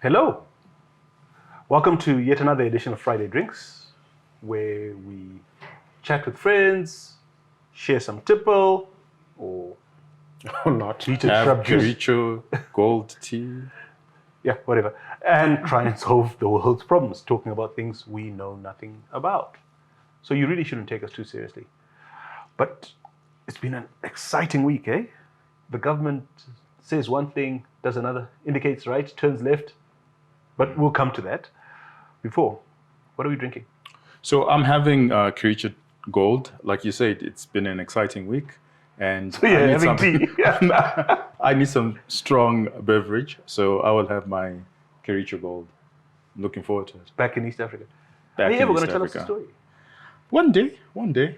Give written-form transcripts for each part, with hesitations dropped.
Hello. Welcome to yet another edition of Friday Drinks, where we chat with friends, share some tipple, or not. heated Have shrub juice. Kiricho gold tea. Yeah, whatever. And try and solve the world's problems, talking about things we know nothing about. So you really shouldn't take us too seriously. But it's been an exciting week, eh? The government says one thing, does another, indicates right, turns left. But we'll come to that. Before, what are we drinking? So I'm having Kiricho gold. Like you said, it's been an exciting week, and Yeah, I need having some. tea. I need some strong beverage, so I will have my Kiricho gold. I'm looking forward to it. Back in East Africa. Back Are you in ever going East to tell us the Africa. story? One day.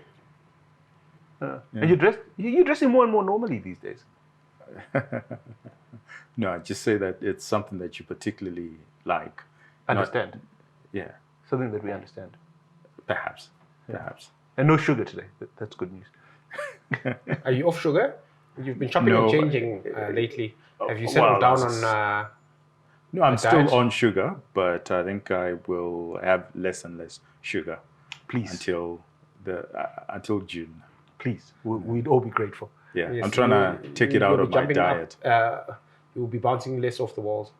And you're dressing more and more normally these days. No, I just say that it's something that you particularly like. Understand. Yeah, Something that we understand. perhaps. And no sugar today. That's good news. Are you off sugar? You've been chopping No. and changing lately. Have you settled well, down that's- on? No, I'm A still diet? on sugar, but I think I will have less and less sugar Please. until June. Please. We'd all be grateful. Yeah, Yes, I'm trying to take it you'll out be of my jumping up, diet. You will be bouncing less off the walls.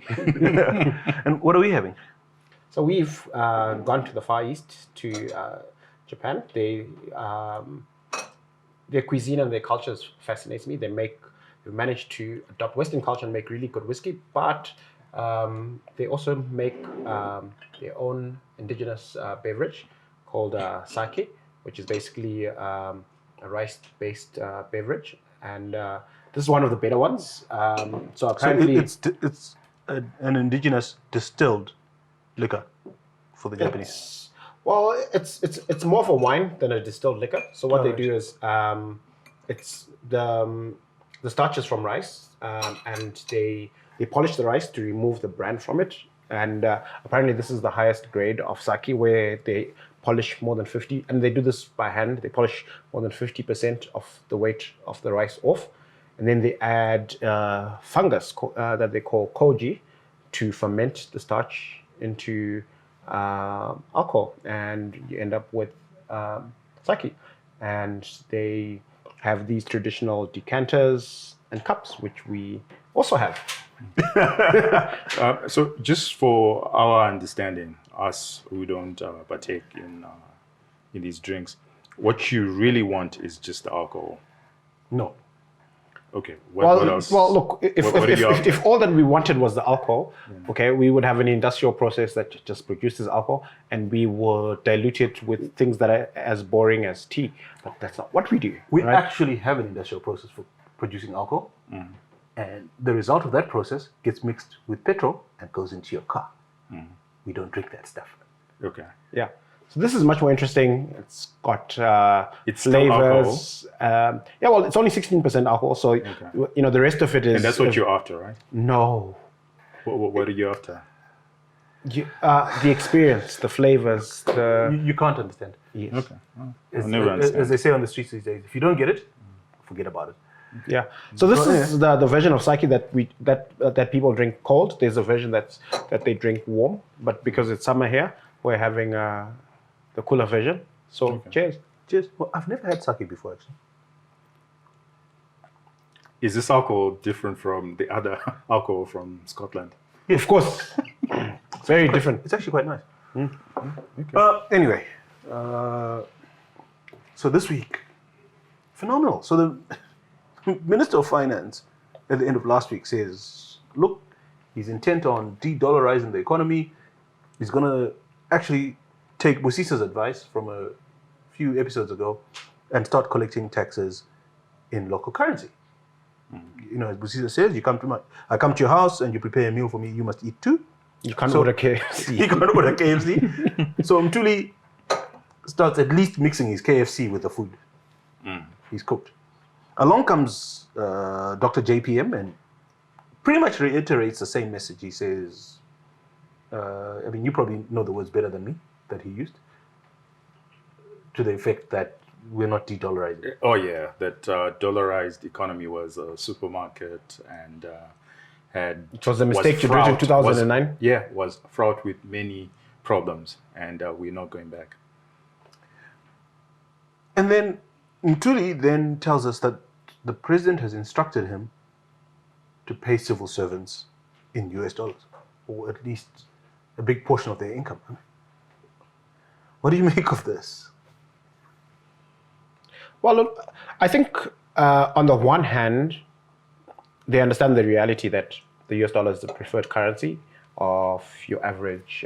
And what are we having? So we've gone to the Far East to Japan. Their cuisine and their cultures fascinates me. They've managed to adopt Western culture and make really good whiskey, but they also make their own indigenous beverage called sake, which is basically a rice-based beverage, and this is one of the better ones. So So apparently, it's an indigenous distilled liquor for the Japanese. it's more of a wine than a distilled liquor. So what they Right. do is it's the starch is from rice, and they polish the rice to remove the bran from it. And apparently, this is the highest grade of sake, where they polish more than 50, and they do this by hand. They polish more than 50% of the weight of the rice off, and then they add fungus that they call koji to ferment the starch into alcohol, and you end up with sake. And they have these traditional decanters and cups, which we also have. So just for our understanding, us who don't partake in these drinks, what you really want is just the alcohol. No. Okay. What else? Well, look, What are you after? if all that we wanted was the alcohol, okay, we would have an industrial process that just produces alcohol, and we would dilute it with things that are as boring as tea. But that's not what we do. We right? actually have an industrial process for producing alcohol. And the result of that process gets mixed with petrol and goes into your car. We don't drink that stuff. Okay. Yeah. So this is much more interesting. It's got It's still flavors. Yeah, well, it's only 16% alcohol, so the rest of it is. And that's what you're after, right? No. What are you after? The experience, the flavors, the You can't understand. yes. Okay. As, I'll never as understand. they say on the streets these days, if you don't get it, forget about it. Yeah. So this is the version of sake that people drink cold. There's a version that they drink warm, but because it's summer here, we're having the cooler version. So cheers. Cheers. Well, I've never had sake before, actually. Is this alcohol different from the other alcohol from Scotland? Of course, very different. It's actually quite nice. Anyway, so this week, phenomenal. So the Minister of Finance at the end of last week says, look, he's intent on de-dollarizing the economy. He's going to actually take Busisa's advice from a few episodes ago and start collecting taxes in local currency. You know, as Busisa says, I come to your house and you prepare a meal for me, you must eat too. You can't So- order KFC. He can't order KFC. So Mtuli starts at least mixing his KFC with the food he's cooked. Along comes Dr. JPM and pretty much reiterates the same message. He says, I mean, you probably know the words better than me that he used, to the effect that we're not de-dollarizing. Oh yeah, that dollarized economy was a supermarket and had It was a mistake to do it in 2009. was fraught with many problems, and we're not going back. And then Ntuli then tells us that the president has instructed him to pay civil servants in US dollars, or at least a big portion of their income. What do you make of this? Well, look, I think on the one hand, they understand the reality that the US dollar is the preferred currency of your average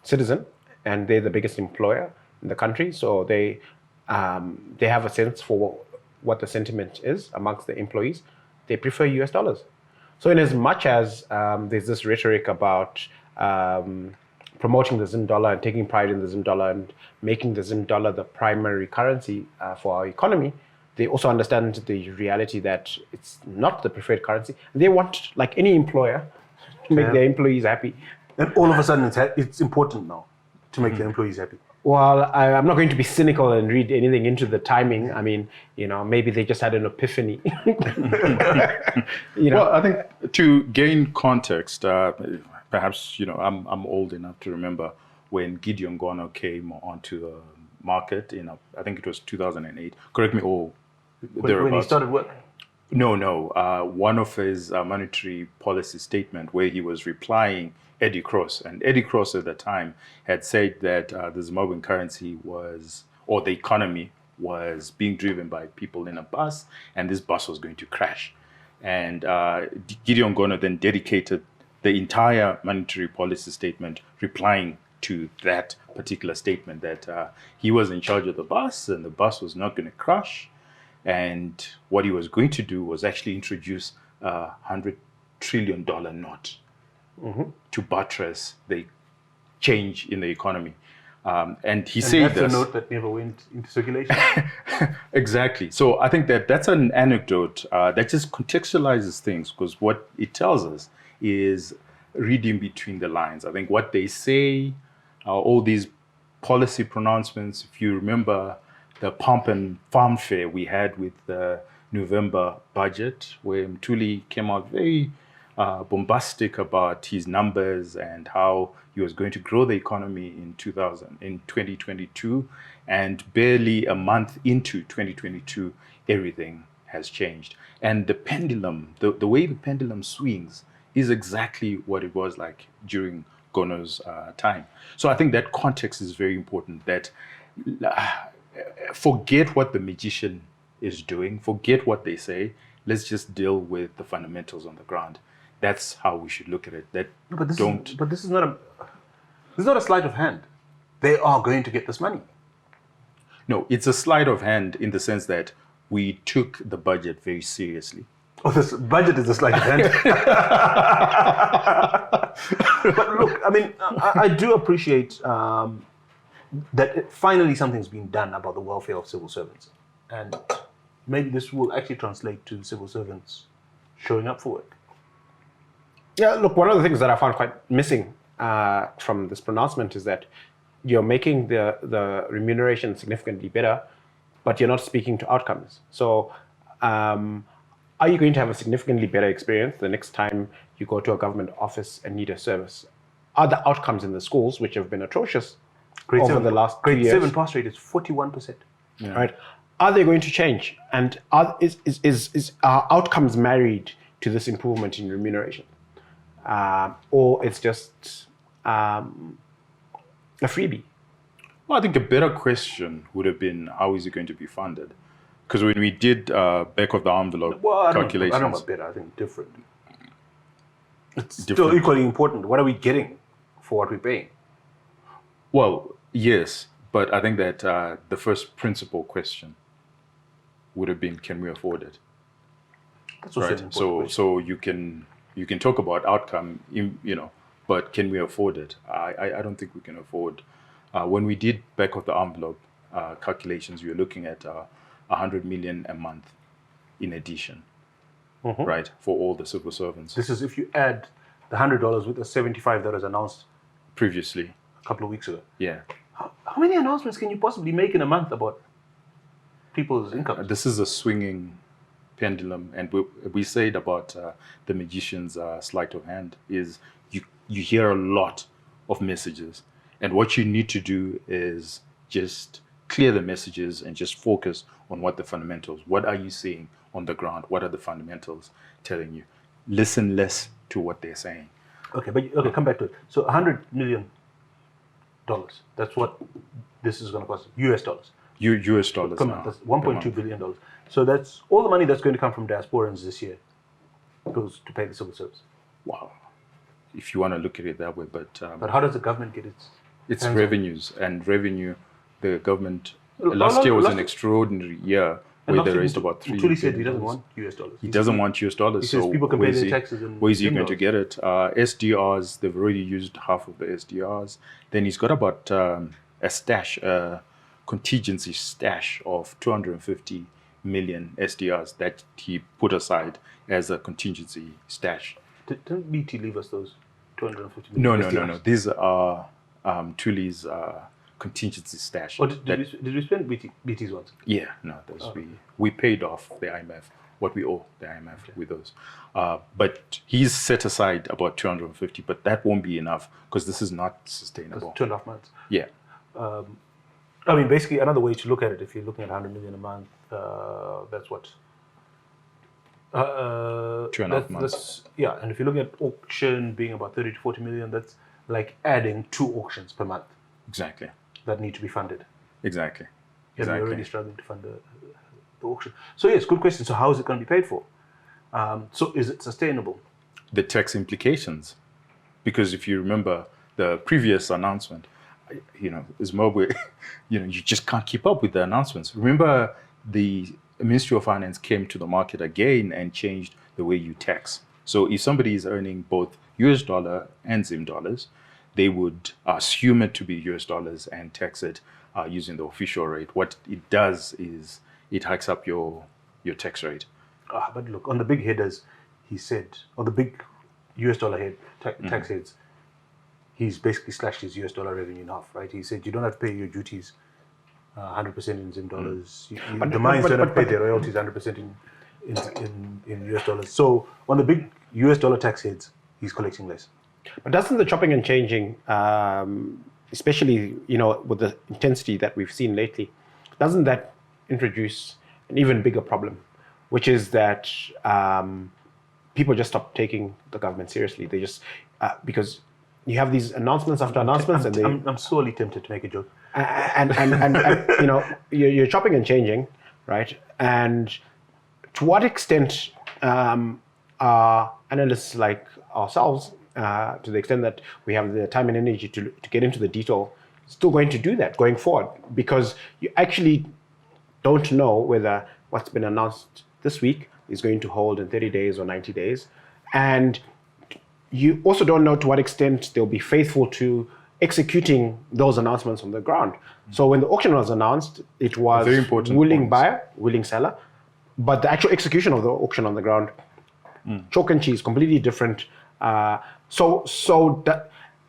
citizen, and they're the biggest employer in the country. So they have a sense for what the sentiment is amongst the employees. They prefer US dollars. So in as much as there's this rhetoric about promoting the Zim dollar and taking pride in the Zim dollar and making the Zim dollar the primary currency for our economy, they also understand the reality that it's not the preferred currency. They want, like any employer, to make their employees happy. And all of a sudden, it's important now to make the employees happy. Well, I'm not going to be cynical and read anything into the timing. I mean, maybe they just had an epiphany. Well, I think to gain context, perhaps, I'm old enough to remember when Gideon Gono came onto the market in, I think it was 2008. Correct me, When he started work? No. One of his monetary policy statement where he was replying Eddie Cross, and Eddie Cross at the time had said that the Zimbabwean currency or the economy was being driven by people in a bus, and this bus was going to crash. And Gideon Gono then dedicated the entire monetary policy statement replying to that particular statement, that he was in charge of the bus and the bus was not going to crash. And what he was going to do was actually introduce a $100 trillion note to buttress the change in the economy. And he said that's a note that never went into circulation. Exactly. So I think that's an anecdote that just contextualizes things, because what it tells us is reading between the lines. I think what they say, all these policy pronouncements, if you remember the pomp and fanfare we had with the November budget, where Mtuli came out very bombastic about his numbers and how he was going to grow the economy in 2022, and barely a month into 2022, everything has changed. And the pendulum, the way the pendulum swings, is exactly what it was like during Gono's time. So I think that context is very important. That forget what the magician is doing, forget what they say. Let's just deal with the fundamentals on the ground. That's how we should look at it. This is not a sleight of hand. They are going to get this money. No, it's a sleight of hand in the sense that we took the budget very seriously. Oh, this budget is a sleight of hand. But look, I mean, I do appreciate that finally something's been done about the welfare of civil servants. And maybe this will actually translate to civil servants showing up for work. Yeah, look, one of the things that I found quite missing from this pronouncement is that you're making the remuneration significantly better, but you're not speaking to outcomes. So are you going to have a significantly better experience the next time you go to a government office and need a service? Are the outcomes in the schools, which have been atrocious over the last 2 years? Grade 7 pass rate is 41%. Yeah. Right? Are they going to change? And is our outcomes married to this improvement in remuneration? Or it's just a freebie? Well, I think a better question would have been, how is it going to be funded? Because when we did back of the envelope calculations... I don't know about better, I think different. It's still equally important. What are we getting for what we're paying? Well, yes, but I think that the first principal question would have been, can we afford it? That's right. So you can talk about outcome, but can we afford it? I don't think we can afford. When we did back of the envelope calculations, we were looking at 100 million a month in addition, right, for all the civil servants. This is if you add the $100 with the 75 that was announced previously, a couple of weeks ago. Yeah. How many announcements can you possibly make in a month about people's income? This is a swinging pendulum, and we said about the magician's sleight of hand is you hear a lot of messages, and what you need to do is just clear the messages and just focus on what the fundamentals. What are you seeing on the ground? What are the fundamentals telling you? Listen less to what they're saying. Okay, come back to it. So $100 million. That's what this is going to cost. US dollars. US dollars. Come on, that's $1.2 billion. So that's all the money that's going to come from diasporans this year goes to pay the civil service. Wow. If you want to look at it that way, but how does the government get its revenues and revenue? The government last year was an extraordinary year where they raised about $3 billion. Said he doesn't want US dollars. He doesn't want US dollars. He says people can pay their taxes in where is he going to get it? SDRs, they've already used half of the SDRs. Then he's got about a stash, contingency stash of 250 million SDRs that he put aside as a contingency stash. Didn't BT leave us those 250 million? No. These are Thuli's contingency stash. Oh, did we spend BT's ones? Yeah, no, those we paid off the IMF, what we owe the IMF with those. But he's set aside about 250, but that won't be enough because this is not sustainable. That's 2.5 months. Yeah. I mean, basically, another way to look at it, if you're looking at 100 million a month, that's what? 2.5 months. Yeah, and if you're looking at auction being about 30 to 40 million, that's like adding 2 auctions per month. Exactly. That need to be funded. Exactly. And we're already struggling to fund the auction. So yes, good question. So how is it going to be paid for? So is it sustainable? The tax implications. Because if you remember the previous announcement, Zimbabwe, you just can't keep up with the announcements. Remember the Ministry of Finance came to the market again and changed the way you tax. So if somebody is earning both US dollar and Zim dollars, they would assume it to be US dollars and tax it using the official rate. What it does is it hikes up your tax rate. But look, on the big headers, he said, on the big US dollar tax heads, he's basically slashed his US dollar revenue in half, right? He said you don't have to pay your duties 100% in Zim dollars. The mines don't have to pay their royalties 100% in US dollars. So on the big US dollar tax heads, he's collecting less. But doesn't the chopping and changing, especially with the intensity that we've seen lately, doesn't that introduce an even bigger problem, which is that people just stop taking the government seriously. They just because you have these announcements after announcements, I'm sorely tempted to make a joke. And you're chopping and changing, right? And to what extent are analysts like ourselves, to the extent that we have the time and energy to get into the detail, still going to do that going forward? Because you actually don't know whether what's been announced this week is going to hold in 30 days or 90 days. And you also don't know to what extent they'll be faithful to executing those announcements on the ground. So when the auction was announced, it was willing buyer, willing seller, but the actual execution of the auction on the ground, chalk and cheese, completely different. So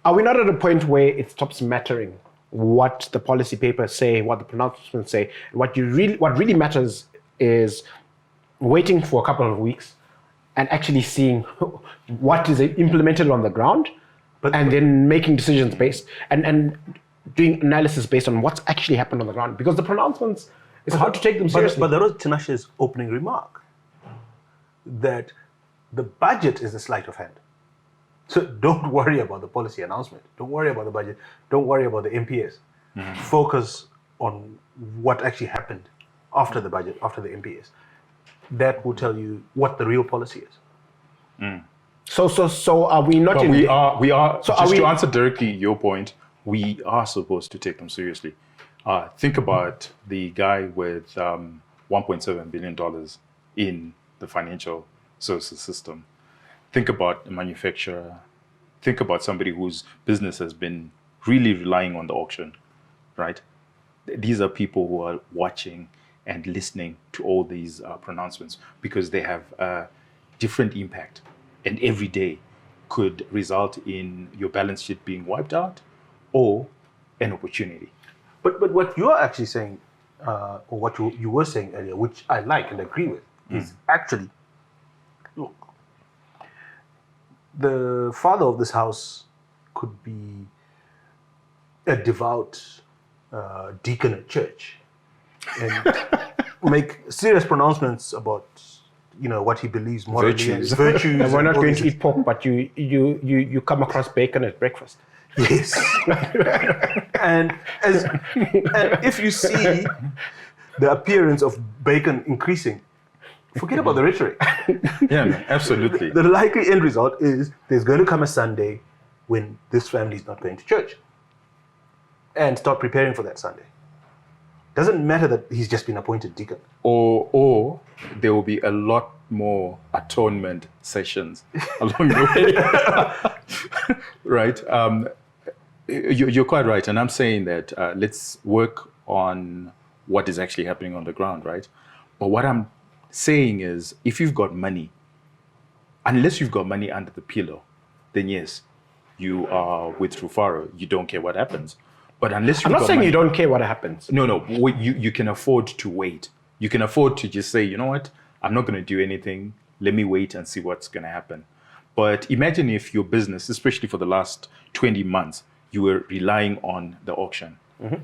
are we not at a point where it stops mattering what the policy papers say, what the pronouncements say? What really matters is waiting for a couple of weeks and actually seeing what is implemented on the ground, and then making decisions based and doing analysis based on what's actually happened on the ground. Because the pronouncements, it's hard to take them seriously. But there was Tinashe's opening remark that the budget is a sleight of hand. So don't worry about the policy announcement. Don't worry about the budget. Don't worry about the MPS. Focus on what actually happened after the budget, after the MPS. That will tell you what the real policy is. So are we not? But we are. So just to answer directly your point, we are supposed to take them seriously. Think about the guy with $1.7 billion in the financial services system. Think about a manufacturer. Think about somebody whose business has been really relying on the auction, right? These are people who are watching and listening to all these pronouncements because they have a different impact. And every day could result in your balance sheet being wiped out or an opportunity. But what you're actually saying, or what you were saying earlier, which I like and agree with, is actually, look, the father of this house could be a devout deacon at church and make serious pronouncements about what he believes morally Virtues. and virtues. And we're not all going these to eat pork, but you come across bacon at breakfast. Yes. and if you see the appearance of bacon increasing, forget about the rhetoric. Yeah, man, absolutely. The likely end result is there's going to come a Sunday when this family is not going to church. And start preparing for that Sunday. Doesn't matter that he's just been appointed deacon. Or there will be a lot more atonement sessions along the way. Right? You're quite right. And I'm saying that let's work on what is actually happening on the ground, right? But what I'm saying is, if you've got money, unless you've got money under the pillow, then yes, you are with Rufaro. You don't care what happens. But unless you've I'm not got saying money, you don't care what happens. No. You can afford to wait. You can afford to just say, you know what? I'm not going to do anything. Let me wait and see what's going to happen. But imagine if your business, especially for the last 20 months, you were relying on the auction. Mm-hmm.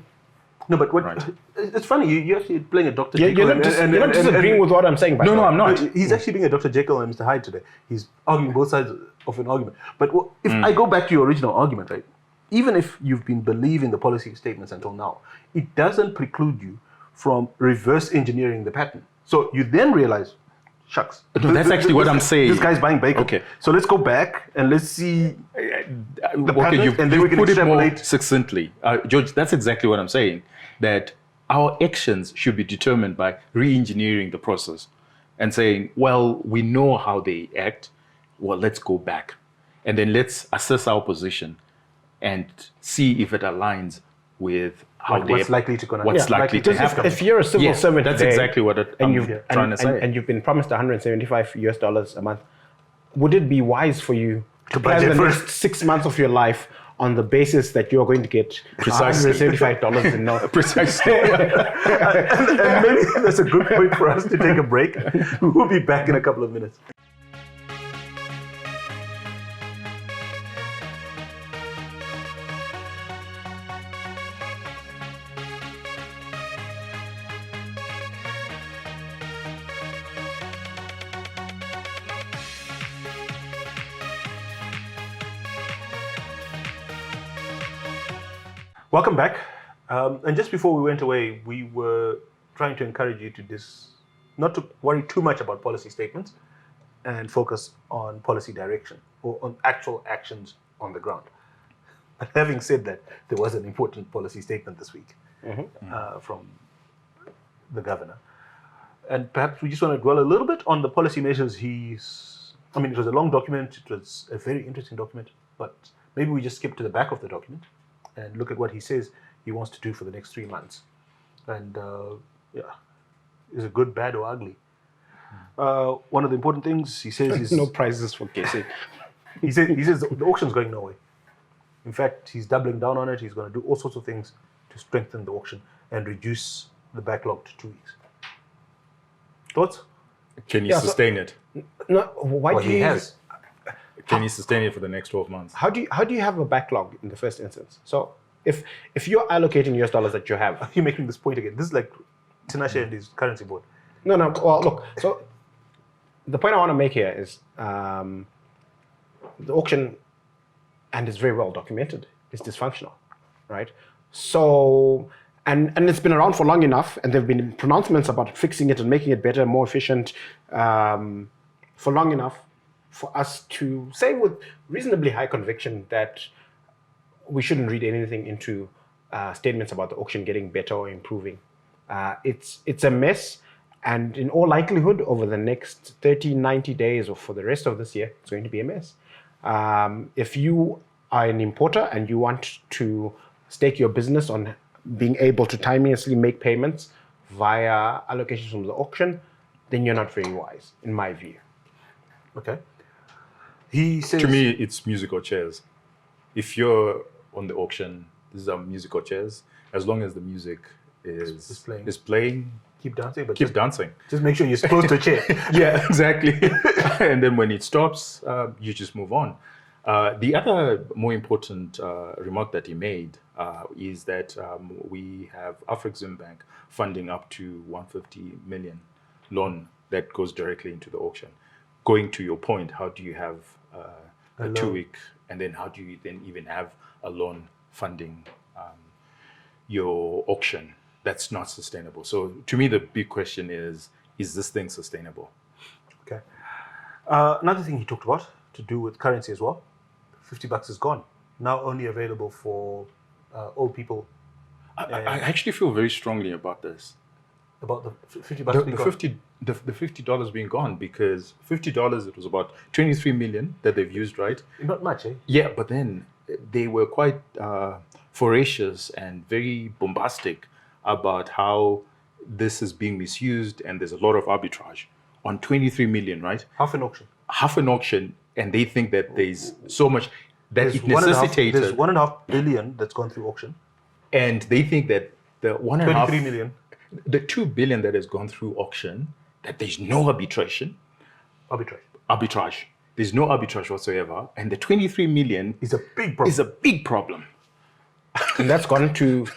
No, but what? Right. It's funny. You're actually playing a Dr. You're Jekyll. not disagreeing with what I'm saying. By the way. I'm not. He's actually being a Dr. Jekyll and Mr. Hyde today. He's arguing both sides of an argument. But if I go back to your original argument, right? Even if you've been believing the policy statements until now, it doesn't preclude you from reverse engineering the pattern. So you then realize, shucks. No, that's actually what I'm saying. This guy's buying bacon. Okay. So let's go back and let's see the patterns, and then you we can put it more extrapolate. succinctly. George, that's exactly what I'm saying. That our actions should be determined by re-engineering the process and saying, well, we know how they act. Well, let's go back. And then let's assess our position and see if it aligns with how What's likely to gonna- what's yeah, likely to Because happen. if you're a civil servant that's today, exactly what I'm trying to say. and you've been promised $175 a month, would it be wise for you to plan budget the first. next 6 months of your life on the basis that you're going to get Precisely. $175 in no? Precisely. And maybe that's a good point for us to take a break. We'll be back in a couple of minutes. Welcome back. And just before we went away, we were trying to encourage you to not to worry too much about policy statements and focus on policy direction or on actual actions on the ground. But having said that, there was an important policy statement this week from the governor. And perhaps we just want to dwell a little bit on the policy measures it was a long document, it was a very interesting document, but maybe we just skip to the back of the document and look at what he says he wants to do for the next 3 months. And is it good, bad, or ugly? One of the important things he says is No prizes for guessing. he says the auction's going nowhere. In fact, he's doubling down on it. He's going to do all sorts of things to strengthen the auction and reduce the backlog to 2 weeks. Thoughts? Can you Yeah, so- sustain it? No, why Well, do he you? has. Can you sustain it for the next 12 months? How do you have a backlog in the first instance? So if you're allocating US dollars that you have, You're making this point again. This is like Tinashe and his currency board. no. Well, look. So the point I want to make here is the auction, and it's very well documented, is dysfunctional, right? So and it's been around for long enough, and there've been pronouncements about fixing it and making it better, more efficient, for long enough for us to say with reasonably high conviction that we shouldn't read anything into statements about the auction getting better or improving. It's a mess, and in all likelihood, over the next 30, 90 days or for the rest of this year, it's going to be a mess. If you are an importer and you want to stake your business on being able to timeously make payments via allocations from the auction, then you're not very wise, in my view. Okay. He says To me, it's musical chairs. If you're on the auction, these are musical chairs. As long as the music is playing. playing. Keep dancing, but Keep dancing. just make sure you're close to a chair. Yeah, exactly. And then when it stops, you just move on. The other more important remark that he made is that we have Afrexim Bank funding up to 150 million loan that goes directly into the auction. Going to your point, how do you have a loan. 2 week, and then how do you then even have a loan funding your auction? That's not sustainable. So to me, the big question is this thing sustainable? Okay. Another thing he talked about to do with currency as well. $50 is gone. Now only available for old people. I actually feel very strongly about this. About the $50 The being gone. $50 being gone, because $50 it was about 23 million that they've used, right? Not much, eh? Yeah, but then they were quite voracious and very bombastic about how this is being misused, and there's a lot of arbitrage on 23 million, right? Half an auction. Half an auction, and they think that there's so much that it There's necessitated, $1.5 billion that's gone through auction. and they think that the 1.5 23 million the 2 billion that has gone through auction, that there's no arbitration, arbitrage. There's no arbitrage whatsoever, and the 23 million Is a big problem. is a big problem. And that's gone to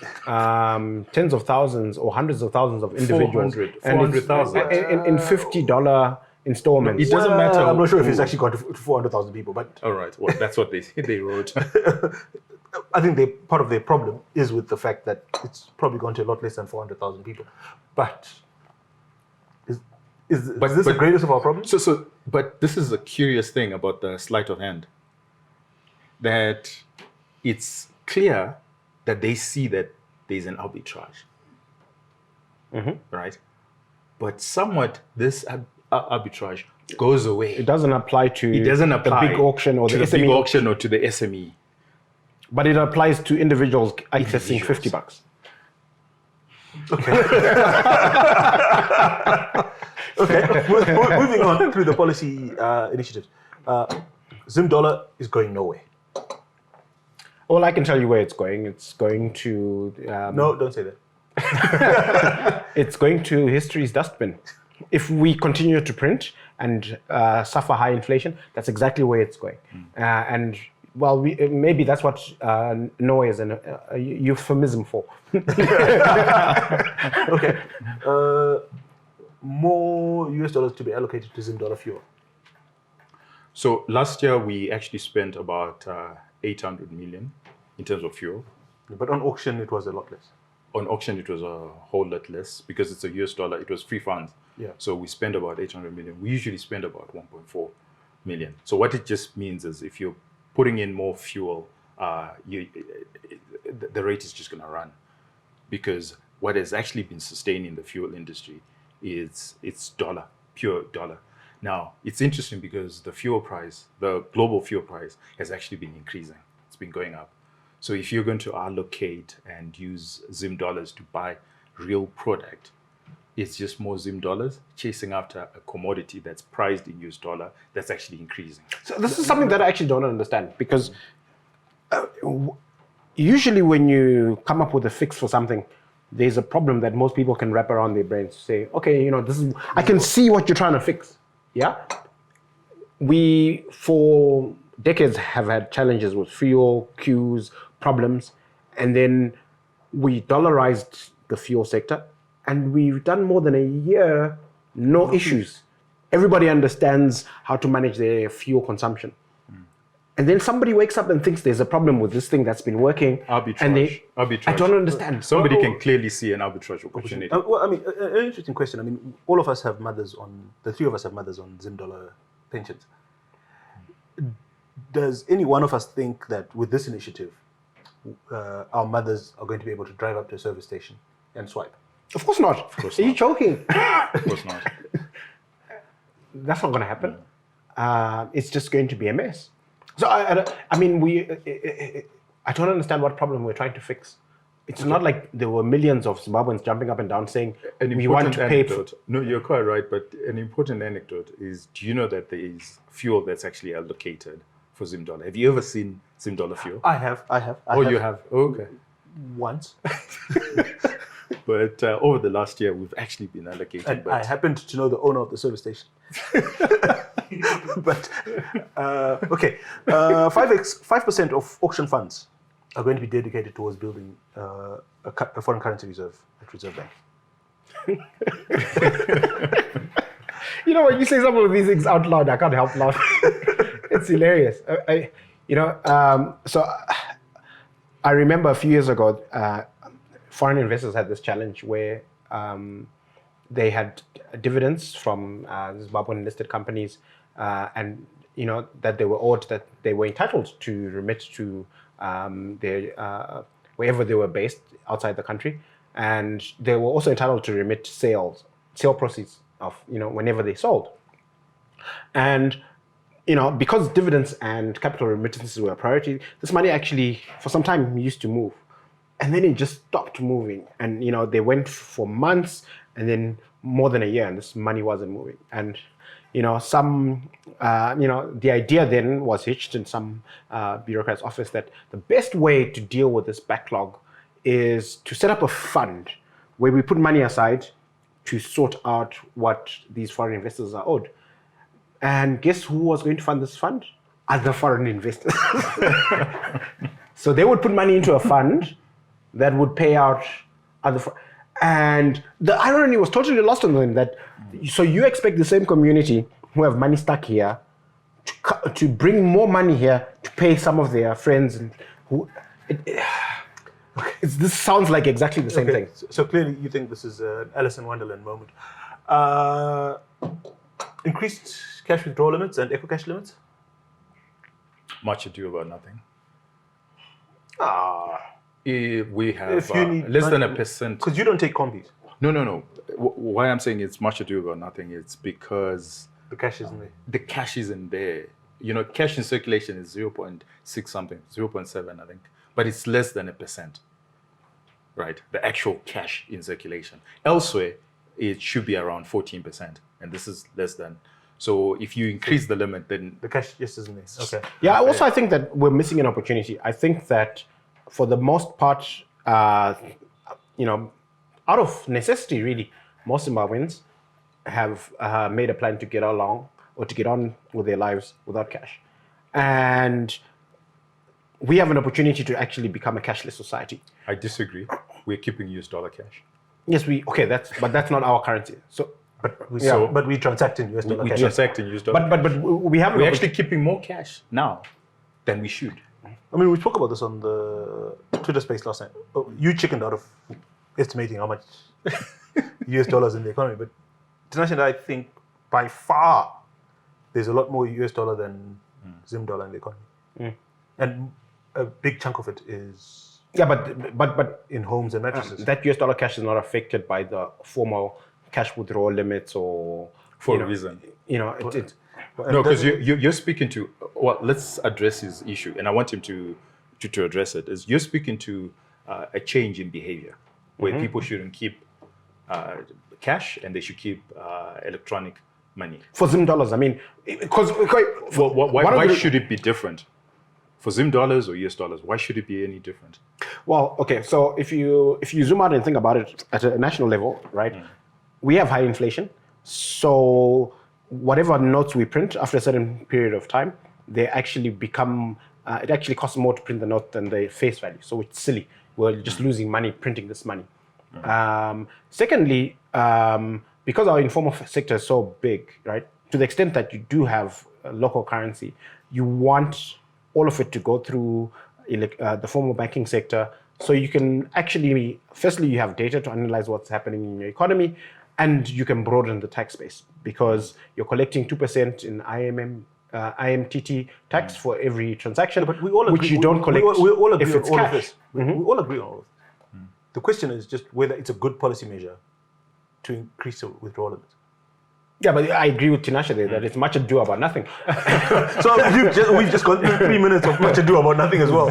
tens of thousands or hundreds of thousands of individuals. 400,000. In $50 installments. It doesn't matter. I'm not sure if it's actually gone to 400,000 people, but All right, well, that's what they wrote. I think part of their problem is with the fact that it's probably gone to a lot less than 400,000 people. But is this the greatest of our problems? But this is a curious thing about the sleight of hand. That it's clear that they see that there's an arbitrage, right? But somewhat this arbitrage goes away. It doesn't apply to the big auction or to the the big SME auction or to the SME. But it applies to individuals accessing $50. Okay. Okay. Moving on through the policy initiatives. Zim dollar is going nowhere. Well, I can tell you where it's going. It's going to No, don't say that. it's going to history's dustbin. If we continue to print and suffer high inflation, that's exactly where it's going. And well, maybe that's what nowhere is a euphemism for. Okay. More US dollars to be allocated to Zim dollar fuel. So last year we actually spent about 800 million in terms of fuel. But on auction, it was a lot less. On auction, it was a whole lot less because it's a US dollar. It was free funds. Yeah. So we spend about 800 million. We usually spend about 1.4 million. So what it just means is if you're putting in more fuel, the rate is just going to run, because what has actually been sustaining the fuel industry is it's dollar, pure dollar. Now, it's interesting because the fuel price, the global fuel price, has actually been increasing. It's been going up. So if you're going to allocate and use Zim dollars to buy real product, it's just more Zim dollars chasing after a commodity that's priced in US dollar that's actually increasing. So this is something that I actually don't understand, because usually when you come up with a fix for something, there's a problem that most people can wrap around their brains to say, okay, this is, I can see what you're trying to fix. Yeah. We, for decades, have had challenges with fuel, queues, problems, and then we dollarized the fuel sector, and we've done more than a year, no issues. Everybody understands how to manage their fuel consumption. And then somebody wakes up and thinks there's a problem with this thing that's been working. Arbitrage. I don't understand. Somebody can clearly see an arbitrage opportunity. Well, I mean, an interesting question. I mean, all of us have mothers the three of us have mothers on Zim dollar pensions. Does any one of us think that with this initiative, our mothers are going to be able to drive up to a service station and swipe? Of course not. Of course Are you not. joking? Of course not. That's not going to happen. It's just going to be a mess. So I don't understand what problem we're trying to fix. It's not like there were millions of Zimbabweans jumping up and down saying we want to pay for. No, you're quite right. But an important anecdote is: do you know that there is fuel that's actually allocated for Zim dollar? Have you ever seen Zim dollar fuel? I have. You have? Oh, okay. Once. But over the last year, we've actually been allocated. And but I happened to know the owner of the service station. But okay, 5% of auction funds are going to be dedicated towards building a foreign currency reserve at Reserve Bank. You know, when you say some of these things out loud, I can't help laughing. It's hilarious. So I remember a few years ago, foreign investors had this challenge where they had dividends from Zimbabwean listed companies, and that they were owed, that they were entitled to remit to their wherever they were based outside the country, and they were also entitled to remit sale proceeds of whenever they sold. And because dividends and capital remittances were a priority, this money actually for some time used to move, and then it just stopped moving. And they went for months, and then more than a year, and this money wasn't moving. And the idea then was hitched in some bureaucrat's office that the best way to deal with this backlog is to set up a fund where we put money aside to sort out what these foreign investors are owed. And guess who was going to fund this fund? Other foreign investors. So they would put money into a fund that would pay out and the irony was totally lost on them, that so you expect the same community who have money stuck here to bring more money here to pay some of their friends who this sounds like exactly the same thing. So clearly you think this is an Alice in Wonderland moment. Increased cash withdrawal limits and eco cash limits? much ado about nothing. We have If you need less than money- 1%. Because you don't take combis. No. Why I'm saying it's much ado about nothing, it's because The cash isn't there. the cash isn't there. Cash in circulation is 0.6 something, 0.7, I think. But it's less than 1%, right? The actual cash in circulation. Elsewhere, it should be around 14%. And this is less than. So if you increase the limit, then The cash just isn't there. Okay. Yeah, also I think that we're missing an opportunity. I think that for the most part, out of necessity, really, most Zimbabweans have made a plan to get along or to get on with their lives without cash. And we have an opportunity to actually become a cashless society. I disagree. We're keeping US dollar cash. Yes, but that's not our currency. So, But we transact in US dollar We cash. transact in US dollar. but we have. We're actually keeping more cash now than we should. I mean, we spoke about this on the Twitter space last night. Oh, you chickened out of estimating how much US dollars in the economy, but internationally, I think by far there's a lot more US dollar than Zim dollar in the economy, and a big chunk of it is but in homes and mattresses. that US dollar cash is not affected by the formal cash withdrawal limits or For a reason. It, No, because you're speaking to, well, let's address his issue, and I want him to address it, is you're speaking to a change in behavior, where people shouldn't keep cash and they should keep electronic money. for Zim dollars, I mean, because Why should it be different? For Zim dollars or US dollars, why should it be any different? Well, okay, so if you zoom out and think about it at a national level, right, we have high inflation, so whatever notes we print after a certain period of time, they actually become, it actually costs more to print the note than the face value. So it's silly. We're just losing money printing this money. Secondly, because our informal sector is so big, right, to the extent that you do have a local currency, you want all of it to go through the formal banking sector. So you can actually, firstly, you have data to analyze what's happening in your economy, and you can broaden the tax base because you're collecting 2% in IMTT tax for every transaction, But we all agree, which you don't collect we all agree if on it's all cash. of this. We all agree on all of this. The question is just whether it's a good policy measure to increase the withdrawal limits. Yeah, but I agree with Tinashe there that it's much ado about nothing. So we've just gone through 3 minutes of much ado about nothing as well.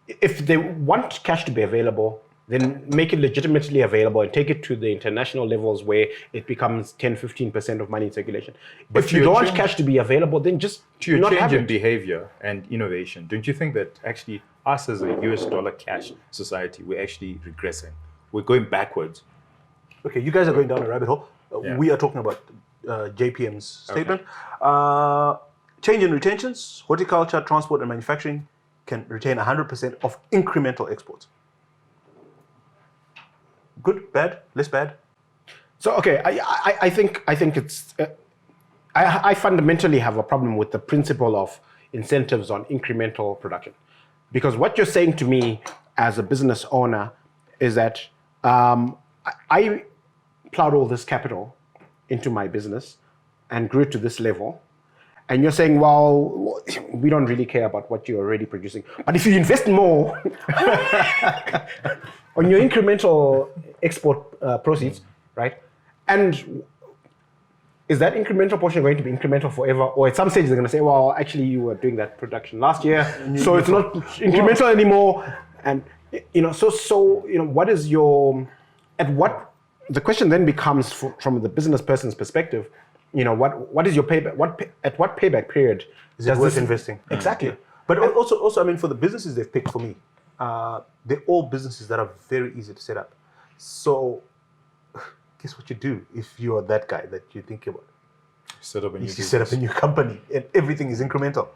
If they want cash to be available, then make it legitimately available and take it to the international levels where it becomes 10, 15% of money in circulation. But if you to don't your want cash to be available, then just To your not change have in it. behavior and innovation, don't you think that actually us as a US dollar cash society, we're actually regressing. We're going backwards. Okay, you guys are going down a rabbit hole. Yeah. We are talking about JPM's statement. Change in retentions, horticulture, transport, and manufacturing can retain 100% of incremental exports. Good, bad, less bad? So okay, I think it's I fundamentally have a problem with the principle of incentives on incremental production, because what you're saying to me as a business owner is that I plowed all this capital into my business and grew it to this level, and you're saying, well, we don't really care about what you're already producing, but if you invest more on your incremental export proceeds, right? And is that incremental portion going to be incremental forever? Or at some stage they're going to say, well, actually you were doing that production last year, so it's not incremental anymore. And, so what is your, the question then becomes from the business person's perspective, what is your payback, at what payback period is it worth investing? Exactly. Yeah. But also, I mean, for the businesses they've picked for me, they're all businesses that are very easy to set up. So guess what you do if you're that guy that you think about? Set up a new you set up a new company and everything is incremental.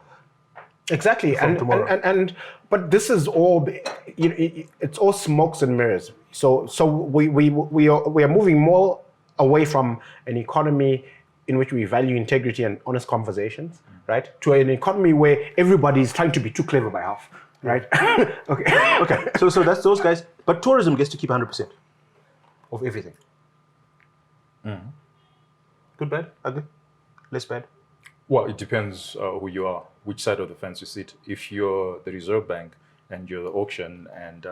Exactly. And but this is all, it's all smokes and mirrors. So we are moving more away from an economy in which we value integrity and honest conversations, right? To an economy where everybody is trying to be too clever by half, right? Okay. So that's those guys. But tourism gets to keep 100% of everything. Good, bad, ugly, less bad. Well, it depends who you are, which side of the fence you sit. If you're the Reserve Bank and you're the auction and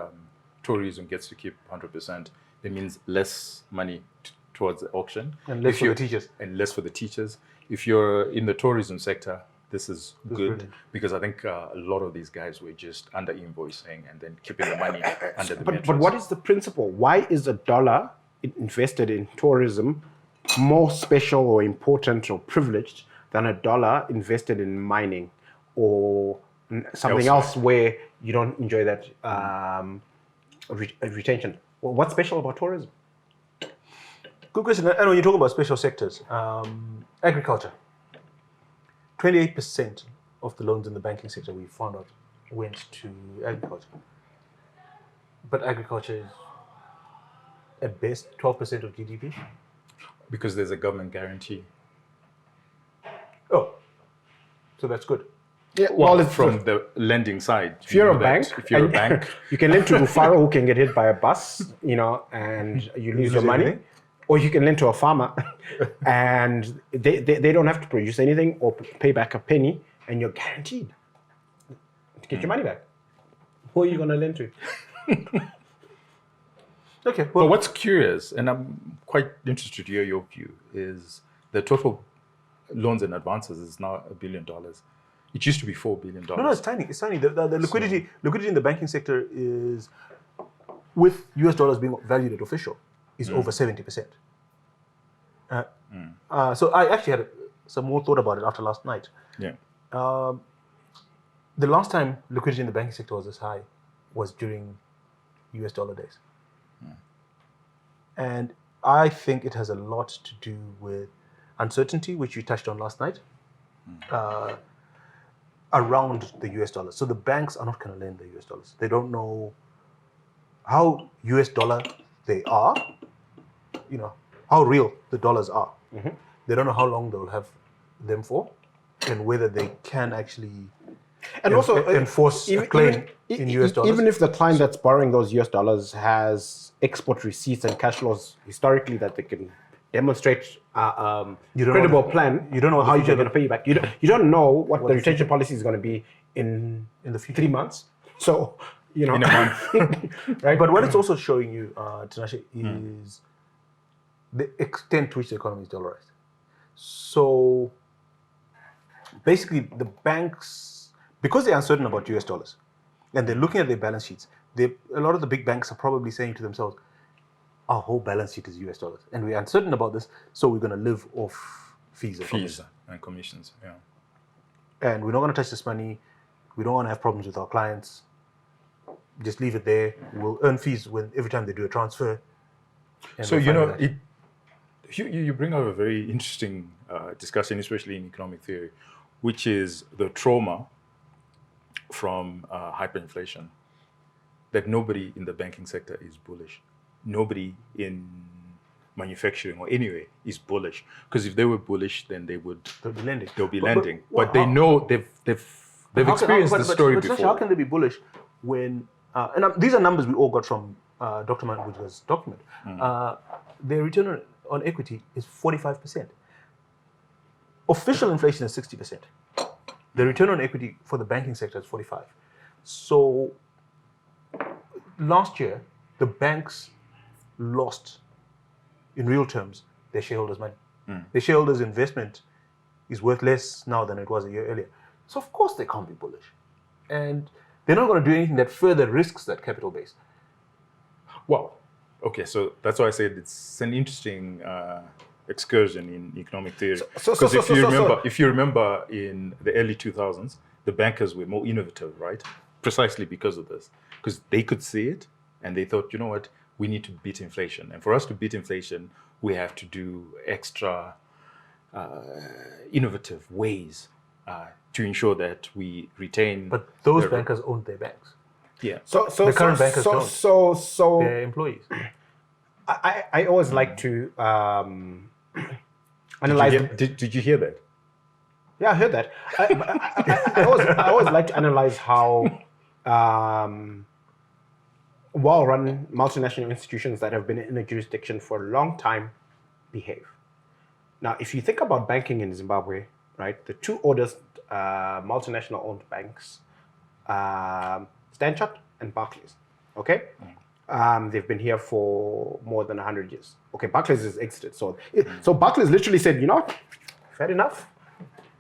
tourism gets to keep 100%, it means less money towards the auction. And less for the teachers. And less for the teachers. If you're in the tourism sector, this is good brilliant. because I think a lot of these guys were just under invoicing and then keeping the money under the mattress. But what is the principle? Why is a dollar invested in tourism more special or important or privileged than a dollar invested in mining or something else where you don't enjoy that retention? Well, what's special about tourism? Good question. And when you talk about special sectors, agriculture, 28% of the loans in the banking sector we found out went to agriculture. But agriculture is at best 12% of GDP. Because there's a government guarantee. Oh, so that's good. Yeah, well, it's from the lending side. If you're a bank, you can lend to Rufaro who can get hit by a bus, and you lose your money. Anything? Or you can lend to a farmer and they don't have to produce anything or pay back a penny, and you're guaranteed to get your money back. Who are you going to lend to? Okay. Well, what's curious, and I'm quite interested to hear your view, is the total loans and advances is now $1 billion. It used to be $4 billion. No, it's tiny. It's tiny. The liquidity in the banking sector is, with US dollars being valued at official, is over 70%. So I actually had some more thought about it after last night. Yeah. The last time liquidity in the banking sector was this high was during US dollar days. And I think it has a lot to do with uncertainty, which you touched on last night, around the US dollar. So the banks are not going to lend the US dollars. They don't know how US dollar they are, how real the dollars are. Mm-hmm. They don't know how long they'll have them for, and whether they can actually enforce a claim in US dollars. Even if the client that's borrowing those US dollars has export receipts and cash flows historically that they can demonstrate credible plan, you don't know how you're going to pay you back. You don't know what the retention policy is going to be in the future. 3 months. So, in a month. Right? But what it's also showing you, Tinashe, is the extent to which the economy is dollarized. So basically the banks, because they're uncertain about US dollars and they're looking at their balance sheets, a lot of the big banks are probably saying to themselves, our whole balance sheet is US dollars and we're uncertain about this, so we're going to live off fees and commissions. Yeah. And we're not going to touch this money. We don't want to have problems with our clients. just leave it there. We'll earn fees every time they do a transfer. And So we'll you find know, out. you bring up a very interesting discussion, especially in economic theory, which is the trauma from hyperinflation. That nobody in the banking sector is bullish. Nobody in manufacturing or anyway is bullish. Because if they were bullish, then they'll be lending. But they know they've experienced the story but before. How can they be bullish when? These are numbers we all got from Dr. Mangudja's document. Their return on equity is 45%. Official inflation is 60%. The return on equity for the banking sector is 45%. So last year, the banks lost, in real terms, their shareholders' money. Their shareholders' investment is worth less now than it was a year earlier. So of course they can't be bullish. And they're not going to do anything that further risks that capital base. Well, okay, so that's why I said it's an interesting excursion in economic theory. Because if you remember in the early 2000s, the bankers were more innovative, right? Precisely because of this. Because they could see it and they thought, you know what, we need to beat inflation. And for us to beat inflation, we have to do extra innovative ways to ensure that we retain. But those bankers owned their banks. Yeah. The current bankers don't. So They're employees. I always like to analyze. Did you hear that? Yeah, I heard that. I always like to analyze how well-run multinational institutions that have been in a jurisdiction for a long time behave. Now, if you think about banking in Zimbabwe, right, the two oldest multinational-owned banks, Standard and Barclays, okay? They've been here for more than 100 years. Okay, Barclays has exited. So Barclays literally said, you know what, fair enough,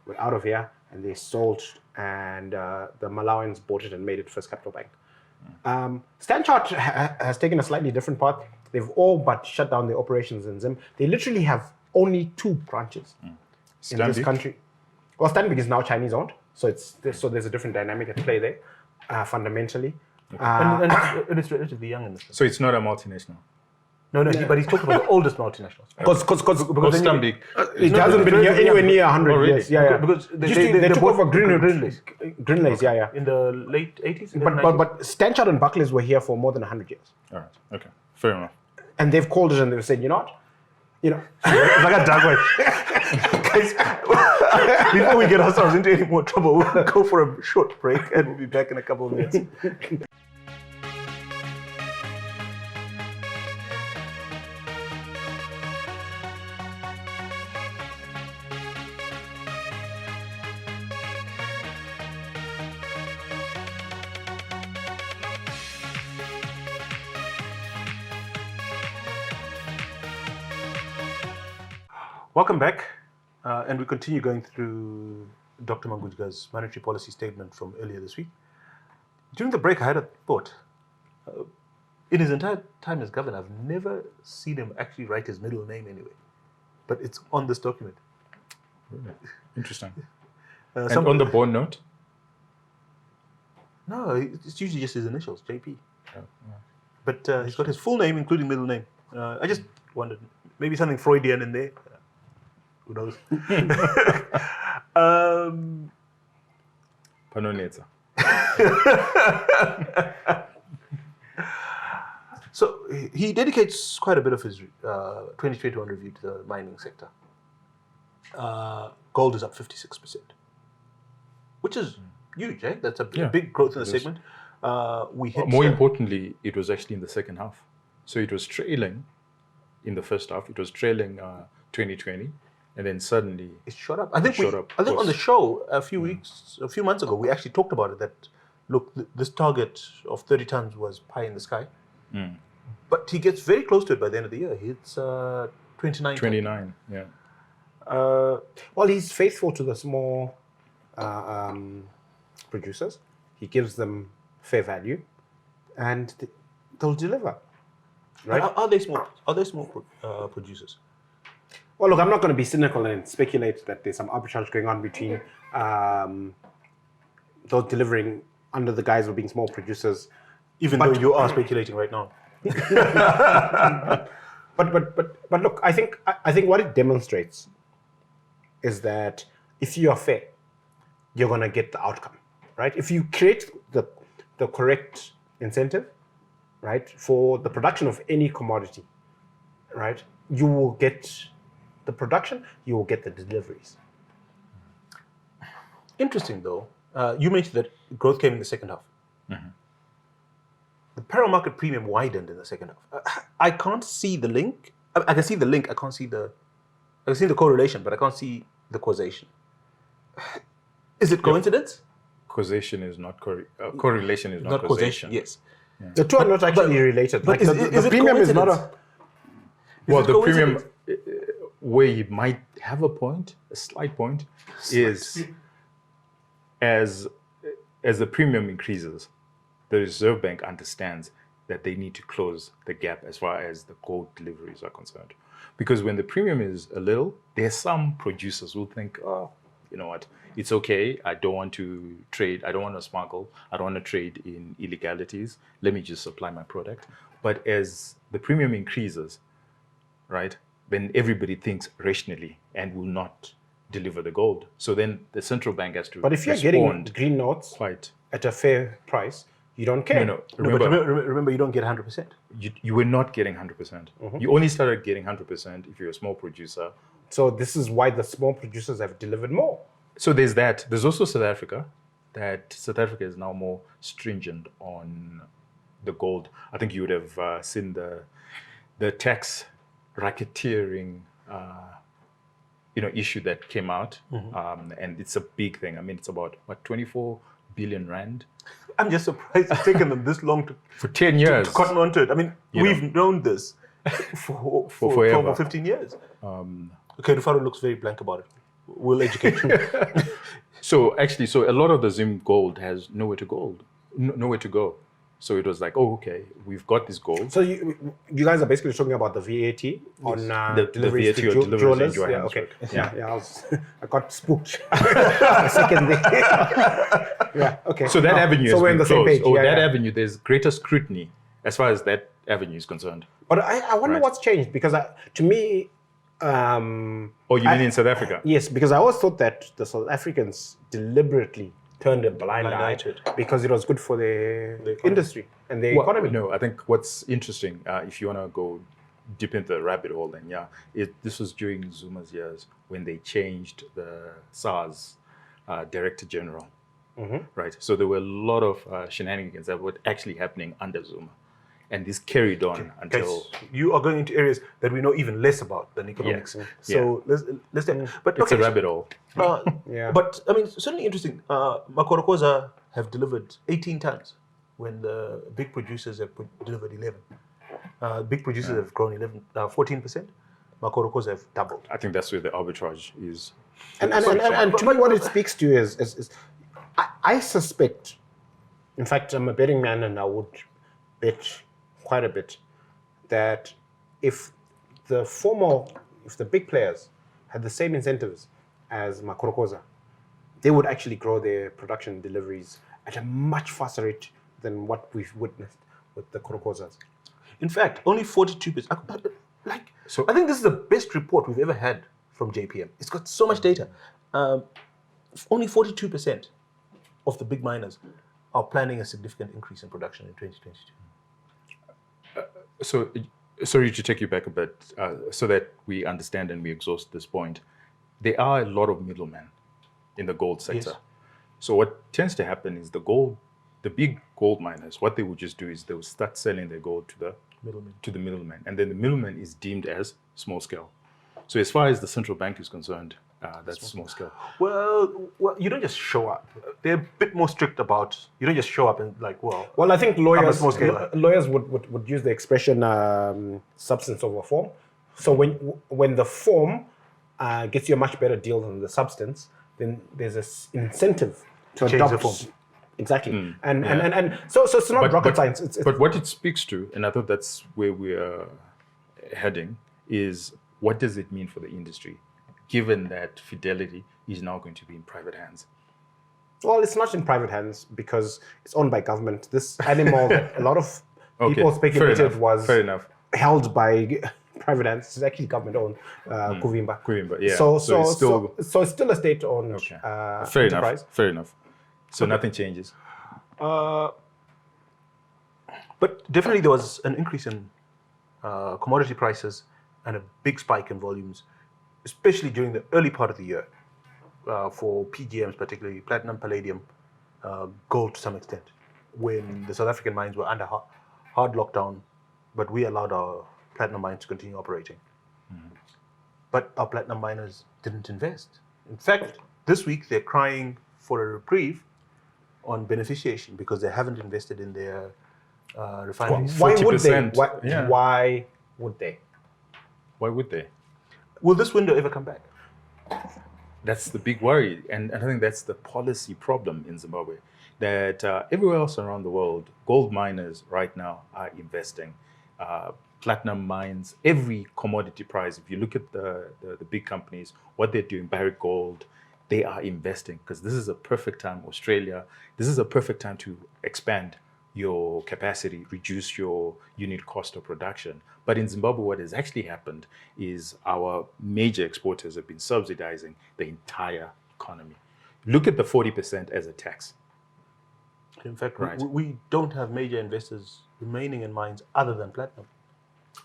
we're out of here. And they sold, and the Malawians bought it and made it First Capital Bank. Standard has taken a slightly different path. They've all but shut down their operations in Zim. They literally have only 2 branches in this country. Well, Stanbic is now Chinese owned, so there's a different dynamic at play there, fundamentally. And it's relatively young in this. So it's not a multinational. No, but he's talking about the oldest multinationals. Because Stanbic, it hasn't been here anywhere near 100 years. Yeah. Because they took over Greenlace, yeah. In the late 80s? But Standard and Barclays were here for more than 100 years. All right, okay, fair enough. And they've called it and they've said, you know what? It's like a dark way. Guys, before we get ourselves into any more trouble, we'll go for a short break and we'll be back in a couple of minutes. Welcome back, and we continue going through Dr. Mangudja's monetary policy statement from earlier this week. During the break, I had a thought. In his entire time as governor, I've never seen him actually write his middle name anyway, but it's on this document. Really? Interesting. And on the bond note? No, it's usually just his initials, JP. Oh, yeah. But he's got his full name, including middle name. I just wondered, maybe something Freudian in there. Who knows? Panonetsa. So he dedicates quite a bit of his 2021 review to the mining sector. Gold is up 56%, which is huge, eh? That's a big growth in the segment. More importantly, it was actually in the second half. So it was trailing in the first half. It was trailing 2020. And then suddenly it shot up. I think on the show a few months ago, we actually talked about it. That look, this target of 30 tons was pie in the sky, but he gets very close to it by the end of the year. He hits 29. 29, yeah. Well, he's faithful to the small producers. He gives them fair value, and they'll deliver. Right? Are they small? Are they small producers? Well, look, I'm not going to be cynical and speculate that there's some arbitrage going on between those delivering under the guise of being small producers Even though you are speculating right now. But look, I think what it demonstrates is that if you are fair, you're gonna get the outcome, right? If you create the correct incentive, right, for the production of any commodity, right, you will get the production, you will get the deliveries. Interesting, though. You mentioned that growth came in the second half. The parallel market premium widened in the second half. I can't see the link. I can see the link. I can see the correlation, but I can't see the causation. Is it coincidence? Causation is not correlation is not causation. Yes. The two are not actually related. But Like is the it premium is not coincidence? a. Well, it the premium, coincidence? where you might have a point, a slight point, is as the premium increases, the Reserve Bank understands that they need to close the gap as far as the gold deliveries are concerned. Because when the premium is a little, there's some producers who think, oh, you know what, it's okay. I don't want to trade. I don't want to smuggle. I don't want to trade in illegalities. Let me just supply my product. But as the premium increases, right, then everybody thinks rationally and will not deliver the gold. So then the central bank has to But if you're getting green notes quite at a fair price, you don't care. No, No, but remember, you don't get 100%. you were not getting 100%. You only started getting 100% if you're a small producer. So this is why the small producers have delivered more. So there's that. There's also South Africa. That South Africa is now more stringent on the gold. I think you would have seen the tax racketeering issue that came out, and it's a big thing. I mean, it's about 24 billion rand I'm just surprised it's taken them this long for 10 years. to cotton onto it. I mean, we've known this for 12 forever. or 15 years. Okay, Rufaro looks very blank about it. We'll educate you. So a lot of the Zim gold has nowhere to go. So it was like, oh, okay, we've got this gold. So you guys are basically talking about the VAT on The deliveries VAT to or deliveries jewelers. in Yeah, Johannesburg. okay. Yeah. I got spooked. A second there. Yeah. Okay. So that avenue so has we're been on the same closed. page. Yeah, that yeah. avenue, there's greater scrutiny as far as that avenue is concerned. But I wonder Right. what's changed because to me. Oh, you mean in South Africa? Yes, because I always thought that the South Africans deliberately turned a blind eye to it. because it was good for the economy. industry and the Well, economy. No, I think what's interesting, if you want to go deep into the rabbit hole, then this was during Zuma's years when they changed the SARS Director General, right? So there were a lot of shenanigans that were actually happening under Zuma, and this carried on until. Guys, you are going into areas that we know even less about than economics. Yeah. So let's take. But It's okay, a rabbit hole. Yeah. But I mean, certainly interesting. Makorokoza have delivered 18 tons when the big producers have delivered 11. Big producers have grown 14%. Makorokoza have doubled. I think that's where the arbitrage is. And to me, what it speaks to is I suspect, in fact, I'm a betting man and I would bet quite a bit that if the big players had the same incentives as Makorokoza, they would actually grow their production deliveries at a much faster rate than what we've witnessed with the Korokozas. In fact, only 42%. So- I think this is the best report we've ever had from JPM. It's got so much data. Only 42% of the big miners are planning a significant increase in production in 2022. So, sorry to take you back a bit, so that we understand and we exhaust this point. There are a lot of middlemen in the gold sector. Yes. So what tends to happen is the big gold miners, what they would just do is they would start selling their gold to the middleman, and then the middleman is deemed as small scale. So as far as the central bank is concerned, that's small scale. Well, you don't just show up. They're a bit more strict about. You don't just show up and Well, I think lawyers small scale. lawyers would use the expression substance over form. So when the form gets you a much better deal than the substance, then there's an incentive to change adopt the form. Exactly. And so it's not rocket science. It's But what it speaks to, and I thought that's where we're heading, is what does it mean for the industry, given that Fidelity is now going to be in private hands? Well, it's not in private hands because it's owned by government. This animal that a lot of people speculated was fair enough. held by private hands. It's actually government owned, Kuvimba. Kuvimba, yeah. So it's still it's still a state owned fair enterprise. enough. Fair enough. So nothing changes. But definitely there was an increase in commodity prices and a big spike in volumes, especially during the early part of the year for PGMs, particularly platinum, palladium, gold to some extent, when the South African mines were under hard lockdown, but we allowed our platinum mines to continue operating. But our platinum miners didn't invest. In fact, this week they're crying for a reprieve on beneficiation because they haven't invested in their refineries. Why would they? 40%, Why would they? Why would they? Will this window ever come back? That's the big worry, and I think that's the policy problem in Zimbabwe. That everywhere else around the world, gold miners right now are investing. Platinum mines, every commodity price. If you look at the big companies, what they're doing, Barrick Gold, they are investing because this is a perfect time. Australia, this is a perfect time to expand your capacity, reduce your unit cost of production. But in Zimbabwe, what has actually happened is our major exporters have been subsidizing the entire economy. Look at the 40% as a tax. In fact, Right. we don't have major investors remaining in mines other than platinum.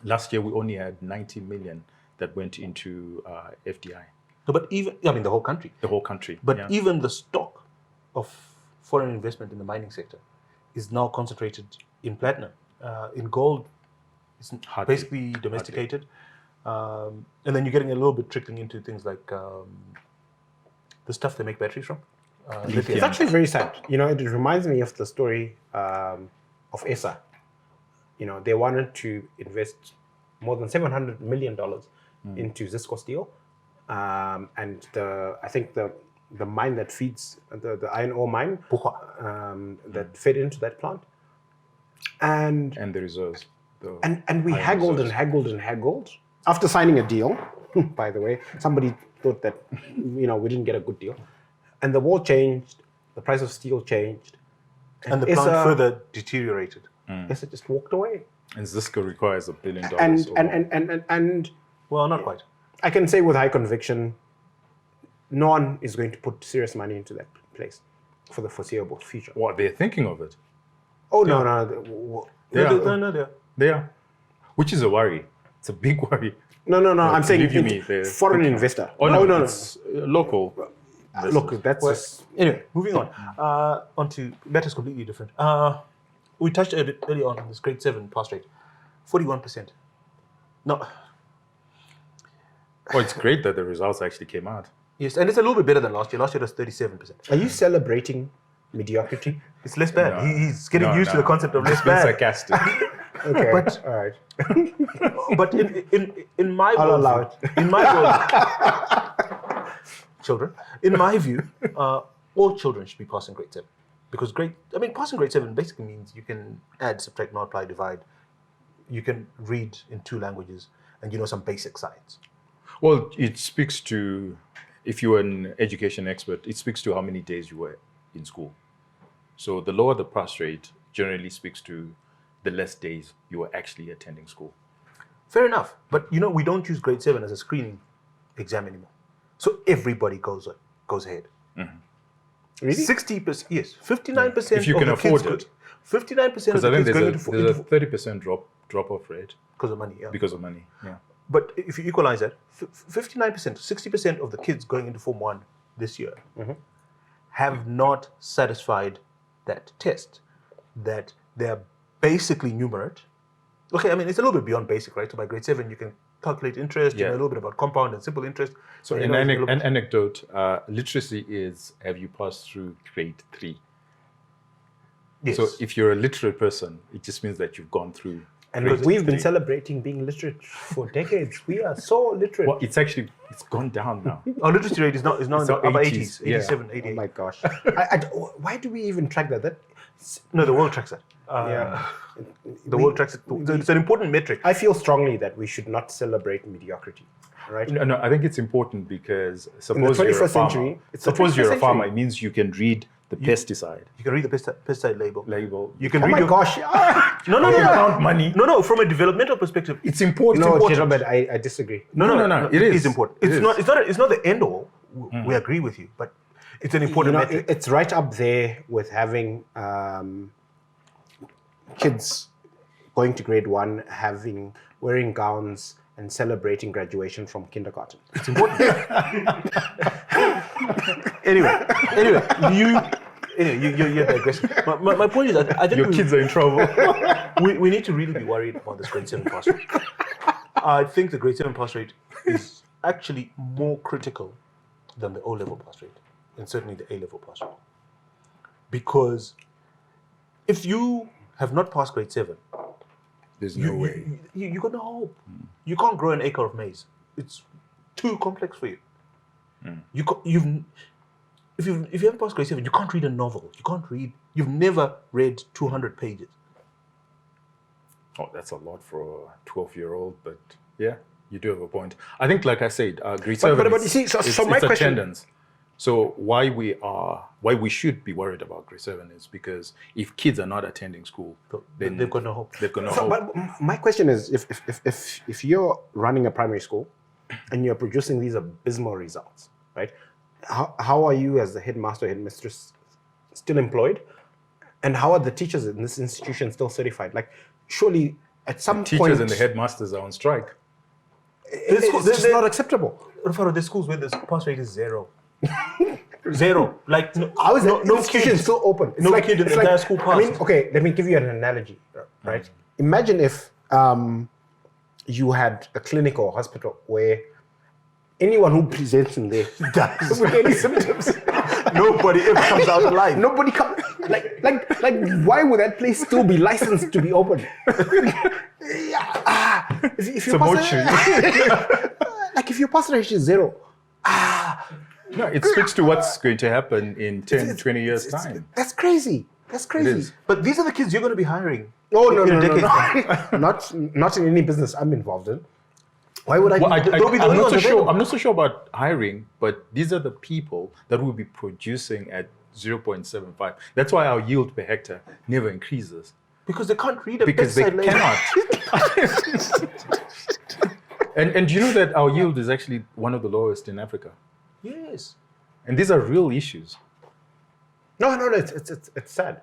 Last year, we only had 90 million that went into FDI, No, but even, I mean, the whole country. the whole country. But yeah. even the stock of foreign investment in the mining sector is now concentrated in platinum. In gold, it's Hardly. basically domesticated. And then you're getting a little bit trickling into things like the stuff they make batteries from. lithium. It's actually very sad. You know, it reminds me of the story of ESA. You know, they wanted to invest more than $700 million into Zisco Steel. And I think the mine that feeds, the iron ore mine, that fed into that plant. And And the reserves. and we iron haggled reserves. and haggled and haggled. After signing a deal, by the way, somebody thought that, you know, we didn't get a good deal. And the war changed, the price of steel changed. And the plant further deteriorated. ESA just walked away. And Zisco requires $1 billion. And Well, not quite. I can say with high conviction, no one is going to put serious money into that place for the foreseeable future. What, they're thinking of it? Oh, no. No. They are. Which is a worry. It's a big worry. No. I'm saying believe you me, they're foreign thinking- investor. Oh, no, no. it's local. Look, that's Well, just, anyway, moving on to matters completely different. We touched a bit early on this grade 7 pass rate, 41%. No, Well, it's great that the results actually came out. yes, and it's a little bit better than last year. Last year was 37%. are you celebrating mediocrity? It's less bad. No. He's getting No, used to no. the concept of less It's been bad. sarcastic. Okay, But- all right. But in my I'll allow worldview, in my world, children, in my view, all children should be passing grade 7. Because passing grade 7 basically means you can add, subtract, multiply, divide. You can read in 2 languages and you know some basic science. Well, it speaks to, if you're an education expert, it speaks to how many days you were in school. So the lower the pass rate generally speaks to the less days you were actually attending school. Fair enough. But we don't use grade 7 as a screening exam anymore. So everybody goes ahead. Really? 60%, yes. 59% If you of can the afford kids it. 59% of Because I the think kids going there's a into 30% drop-off rate because of money, yeah. because of money. Yeah. But if you equalize that, 59%, 60% of the kids going into Form 1 this year have not satisfied that test, that they're basically numerate. Okay, I mean, it's a little bit beyond basic, right? So by grade 7, you can calculate interest, you know a little bit about compound and simple interest. So you an, know, it's a little bit- anecdote, literacy is, have you passed through grade 3? Yes. So if you're a literate person, it just means that you've gone through. And grade we've been 3. celebrating being literate for decades. We are so literate. Well, it's gone down now. Our literacy rate is now in the So upper 80s, 80s, yeah. 87, Oh 88. my gosh. Why do we even track that? No, the world tracks that. The world tracks it. It's an important metric. I feel strongly that we should not celebrate mediocrity, right? No, I think it's important because In the suppose you're a 21st farmer. century, it's the Suppose you're a 21st farmer, century. it means you can read the pesticide You can read the pesticide label. You can Oh read my your gosh. no. count money. No. From a developmental perspective, It's important. No, important. gentlemen, I disagree. No, it is. important. It It's not the end all. We agree with you, but it's an important metric. It's right up there with having kids going to grade 1, wearing gowns and celebrating graduation from kindergarten. It's important. anyway, you're digressing. My point is that I think Your kids are in trouble. we need to really be worried about this grade 7 pass rate. I think the grade 7 pass rate is actually more critical than the O-level pass rate, and certainly the A-level pass rate. Because if you have not passed grade 7, There's no way. you got no hope. You can't grow an acre of maize. It's too complex for you. If you haven't passed grade 7, you can't read a novel. You've never read 200 pages. Oh, that's a lot for a 12-year-old, but yeah, you do have a point. I think, like I said, grade 7 but is, you see, so it's my question- attendance. So why we should be worried about grade 7 is because if kids are not attending school, then They've got no hope. they've got no So, hope. but my question is, if you're running a primary school and you're producing these abysmal results, right? How are you as the headmaster, headmistress still employed? And how are the teachers in this institution still certified? Like, surely at some Teachers point, and the headmasters are on strike. it's just not acceptable. Rufaro, there's schools where the pass rate is 0. 0. Like, How is the no institution kid. still open? No kid in the entire school I mean, passed. okay, let me give you an analogy, right? Imagine if you had a clinic or hospital where anyone who presents in there dies with any symptoms. Nobody ever comes out alive. Nobody comes. Like, why would that place still be licensed to be open? If your if your pass rate is 0, No, it speaks to what's going to happen in 10, 20 years' time. that's crazy. That's crazy. is. But these are the kids you're going to be hiring. No, in a decade. not in any business I'm involved in. Why would I? Well, they'll be the only ones available. I'm not so sure about hiring, but these are the people that will be producing at 0.75. That's why our yield per hectare never increases. Because they can't read a Because they pesticide label. cannot. And you know that our yield is actually one of the lowest in Africa. Yes. And these are real issues. No, it's sad.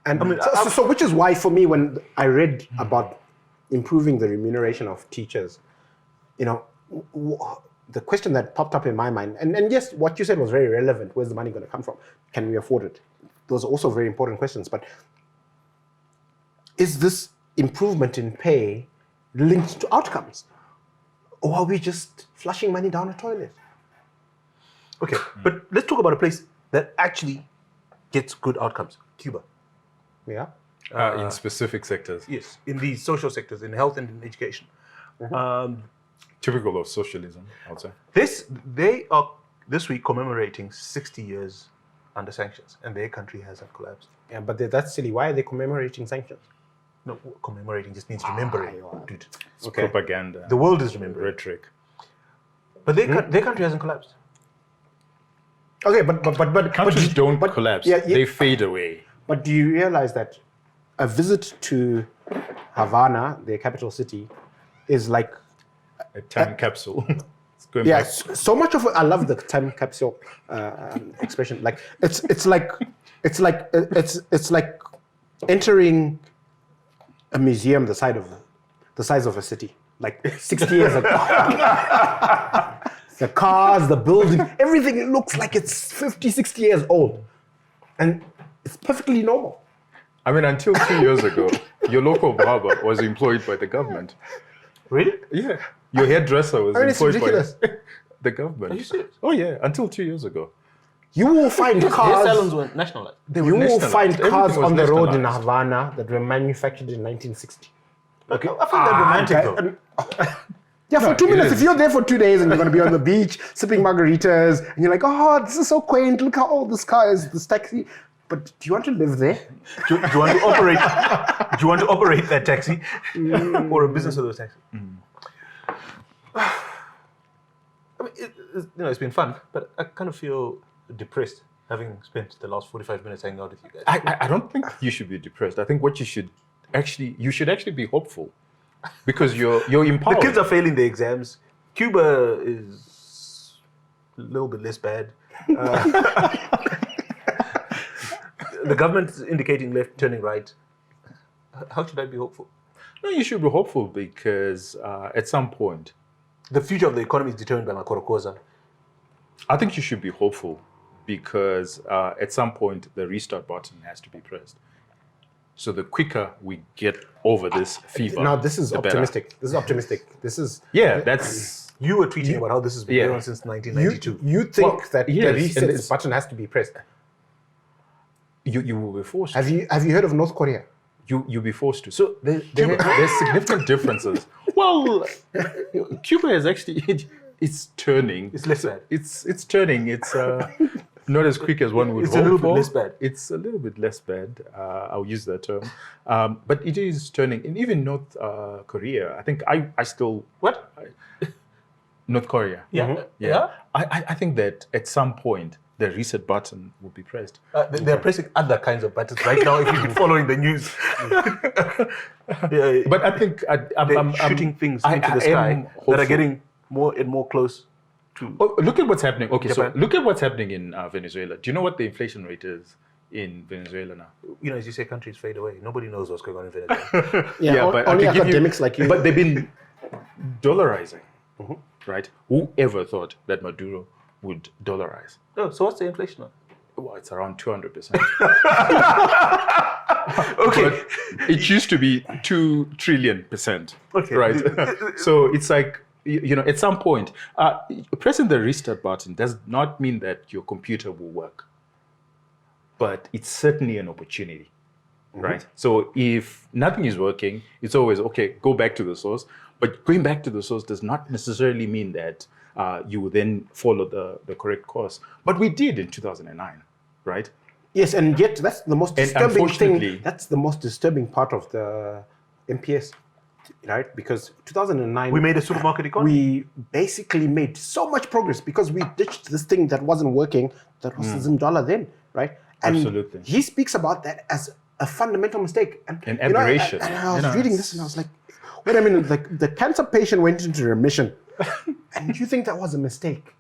And I mean, so which is why for me, when I read about improving the remuneration of teachers, the question that popped up in my mind, and yes, what you said was very relevant. Where's the money going to come from? Can we afford it? Those are also very important questions. But is this improvement in pay linked to outcomes? Or are we just flushing money down a toilet? Okay, but let's talk about a place that actually gets good outcomes. Cuba. Yeah. In specific sectors. Yes, in these social sectors, in health and in education. Typical of socialism, I would say. They are this week commemorating 60 years under sanctions, and their country hasn't collapsed. Yeah, but that's silly. Why are they commemorating sanctions? No, commemorating just means remembering, dude. It's propaganda. The world is remembering. Rhetoric. But their country hasn't collapsed. Okay, but Countries don't collapse. Yeah, They fade away. But do you realize that a visit to Havana, their capital city, is like A time capsule. It's going yeah, back. so much of it. I love the time capsule expression. Like it's like entering a museum the size of a city. Like 60 years ago. The cars, the building, everything, it looks like it's 50, 60 years old. And it's perfectly normal. I mean, until 2 years ago, your local barber was employed by the government. Really? Yeah. Your hairdresser was It's employed ridiculous. by the government. Are you serious? Oh, yeah. Until 2 years ago. You will find Their cars. salons were nationalized. You will nationalized. find cars Everything was on the road in nationalized. Havana that were manufactured in 1960. Okay, I find that romantic though. Yeah, for No, 2 it minutes. is. If you're there for 2 days and you're going to be on the beach sipping margaritas, and you're like, oh, this is so quaint. Look how old this car is, this taxi. But do you want to live there? Do you want to operate? Do you want to operate that taxi or a business of those taxis? I mean, it's been fun, but I kind of feel depressed having spent the last 45 minutes hanging out with you guys. I don't think you should be depressed. I think what you should actually be hopeful, because you're empowered. The kids are failing their exams. Cuba is a little bit less bad. The government's indicating left, turning right. How should I be hopeful? No, you should be hopeful because at some point, The future of the economy is determined by Makorokoza. I think you should be hopeful because at some point the restart button has to be pressed. So the quicker we get over this fever, Now this is the better. optimistic. This is optimistic. This is That's You were tweeting about how this has been going on since 1992. you think Well, that yes, the and reset it's- button has to be pressed. you will be forced. Have you heard of North Korea? You'll be forced to. So there's significant differences. Well, Cuba is actually it's turning. It's less bad. It's turning. It's not as quick as one would It's hope a little bit for. less bad. It's a little bit less bad. I'll use that term. But it is turning. And even North Korea, I think I still What? North Korea. Yeah. Yeah. I think that at some point the reset button will be pressed. They're pressing other kinds of buttons right now if you've been following the news. Yeah, But I think they're shooting things into the sky am that are hopeful. getting more and more close to... Oh, look at what's happening. Okay, Japan. so look at what's happening in Venezuela. Do you know what the inflation rate is in Venezuela now? You know, as you say, countries fade away. Nobody knows what's going on in Venezuela. But I only can give you- academics like you. But they've been dollarizing, right? Whoever thought that Maduro would dollarize? Oh, so what's the inflation on? Well, it's around 200%. Okay. But it used to be 2 trillion%. Okay. Right. So it's like, you know, at some point, pressing the restart button does not mean that your computer will work, but it's certainly an opportunity, right? So if nothing is working, it's always, okay, go back to the source. But going back to the source does not necessarily mean that you will then follow the correct course. But we did in 2009, right? Yes, and yet that's the most And disturbing unfortunately- thing. That's the most disturbing part of the MPS, right? Because 2009, We made a supermarket economy. we basically made so much progress because we ditched this thing that wasn't working. That was the Zimdala then, right? And Absolutely. he speaks about that as a fundamental mistake. And An you know, aberration. and I was You know, reading this and I was like, wait a minute, like the cancer patient went into remission, and you think that was a mistake?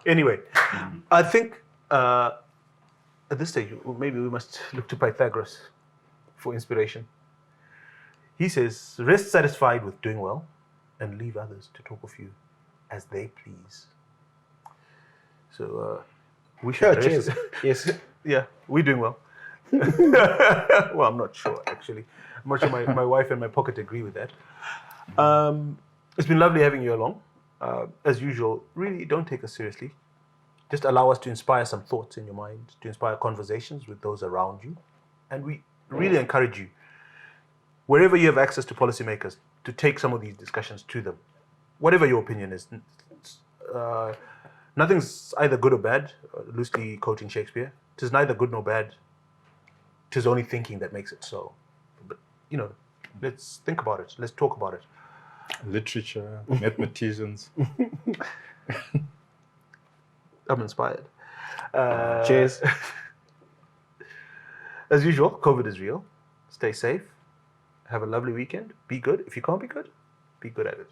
Anyway, I think at this stage, maybe we must look to Pythagoras for inspiration. He says, rest satisfied with doing well and leave others to talk of you as they please. So we should Cheers. rest. Yes. Yeah, we're doing well. Well, I'm not sure, actually. I'm not sure my wife and my pocket agree with that. It's been lovely having you along. As usual, really don't take us seriously. Just allow us to inspire some thoughts in your mind, to inspire conversations with those around you. And we really encourage you, wherever you have access to policymakers, to take some of these discussions to them. Whatever your opinion is. Nothing's either good or bad, loosely quoting Shakespeare. It is neither good nor bad. It is only thinking that makes it so. But, you know, let's think about it. Let's talk about it. Literature, mathematicians. I'm inspired. Cheers. As usual, COVID is real. Stay safe. Have a lovely weekend. Be good. If you can't be good at it.